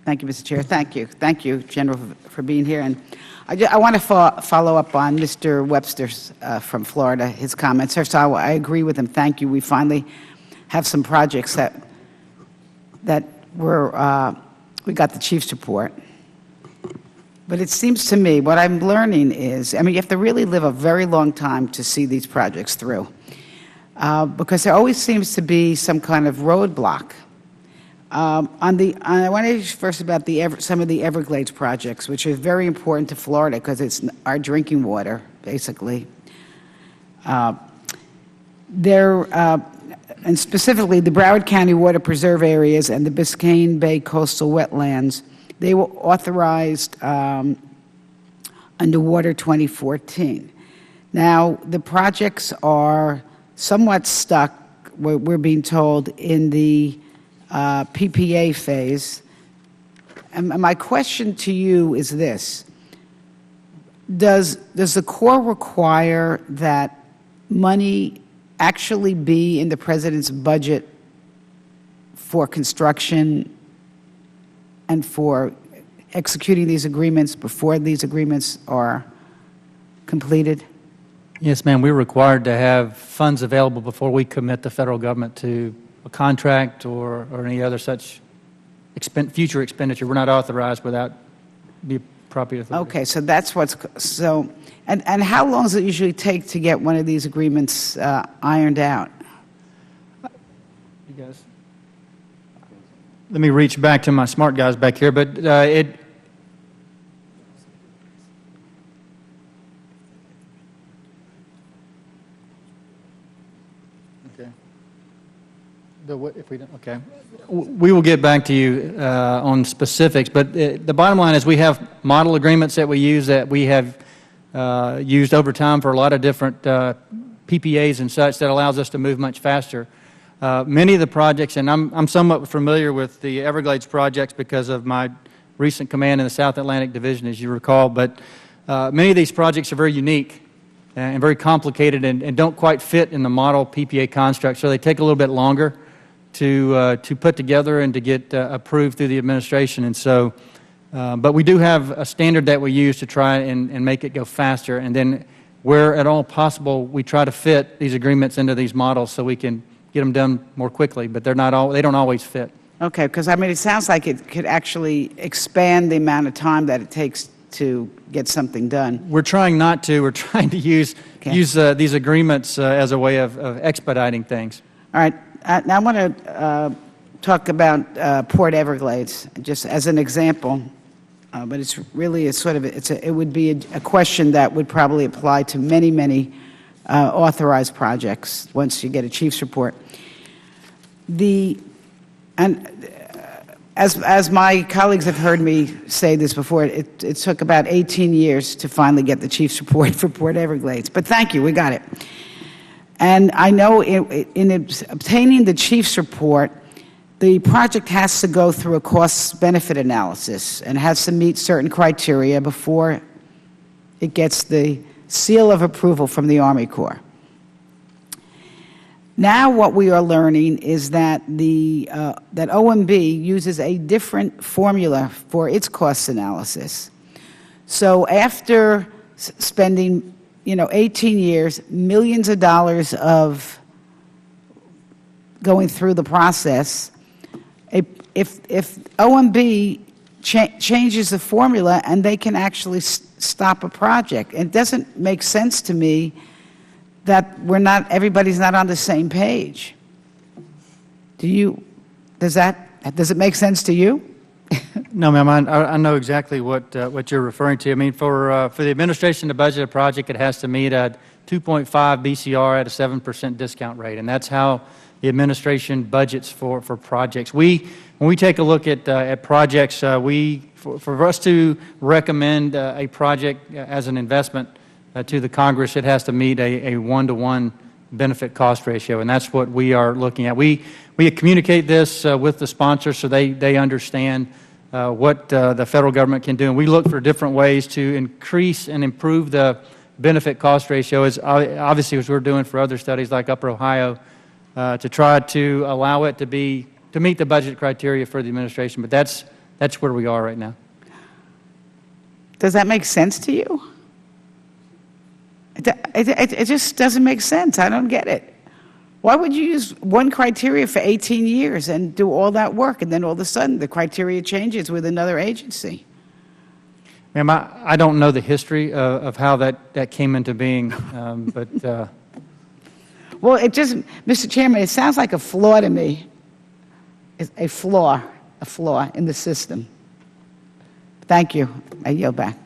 Thank you, Mr. Chair. Thank you, General, for being here. And I want to follow up on Mr. Webster's from Florida, his comments. First of all, I agree with him. Thank you. We finally have some projects that we got the chief's report. But it seems to me, what I'm learning is, I mean, you have to really live a very long time to see these projects through, because there always seems to be some kind of roadblock. I want to first about some of the Everglades projects, which are very important to Florida because it's our drinking water, basically. And specifically, the Broward County Water Preserve areas and the Biscayne Bay coastal wetlands, they were authorized under Water 2014. Now, the projects are somewhat stuck, we're being told, in the PPA phase. And my question to you is this. Does the Corps require that money actually be in the President's budget for construction and for executing these agreements before these agreements are completed? Yes, ma'am. We're required to have funds available before we commit the federal government to a contract or any other such future expenditure. We're not authorized without the appropriate authority. Okay, so that's what's so. And how long does it usually take to get one of these agreements ironed out? You guys. Let me reach back to my smart guys back here, but okay. If we don't, okay, we will get back to you on specifics. But the bottom line is we have model agreements that we use that we have used over time for a lot of different PPAs and such that allows us to move much faster. Many of the projects, and I'm somewhat familiar with the Everglades projects because of my recent command in the South Atlantic Division, as you recall, but many of these projects are very unique and very complicated and don't quite fit in the model PPA construct, so they take a little bit longer to put together and to get approved through the administration. And so, but we do have a standard that we use to try and make it go faster, and then where at all possible, we try to fit these agreements into these models so we can get them done more quickly, but they don't always fit. Okay, because I mean, it sounds like it could actually expand the amount of time that it takes to get something done. We're trying not to. We're trying to use these agreements as a way of expediting things. All right. Now I want to talk about Port Everglades, just as an example. But it's really it would be a question that would probably apply to many authorized projects once you get a chief's report. As my colleagues have heard me say this before, it took about 18 years to finally get the chief's report for Port Everglades. But thank you, we got it. And I know in obtaining the chief's report, the project has to go through a cost-benefit analysis and has to meet certain criteria before it gets the seal of approval from the Army Corps. Now what we are learning is that that OMB uses a different formula for its cost analysis. So after spending 18 years, millions of dollars of going through the process, if OMB changes the formula and they can actually stop a project, it doesn't make sense to me that everybody's not on the same page. Does it make sense to you? No, ma'am. I know exactly what you're referring to. I mean, for the administration to budget a project, it has to meet a 2.5 BCR at a 7% discount rate, and that's how the administration budgets for projects. When we take a look at projects, for us to recommend a project as an investment to the Congress, it has to meet a 1-to-1 benefit cost ratio, and that's what we are looking at. We communicate this with the sponsors so they understand what the federal government can do, and we look for different ways to increase and improve the benefit cost ratio, obviously as we're doing for other studies like Upper Ohio, to try to allow it to meet the budget criteria for the administration. But that's where we are right now. Does that make sense to you? It just doesn't make sense. I don't get it. Why would you use one criteria for 18 years and do all that work, and then all of a sudden the criteria changes with another agency? Ma'am, I don't know the history of how that came into being, but Well, it just, Mr. Chairman, it sounds like a flaw to me. It's a flaw in the system. Thank you. I yield back.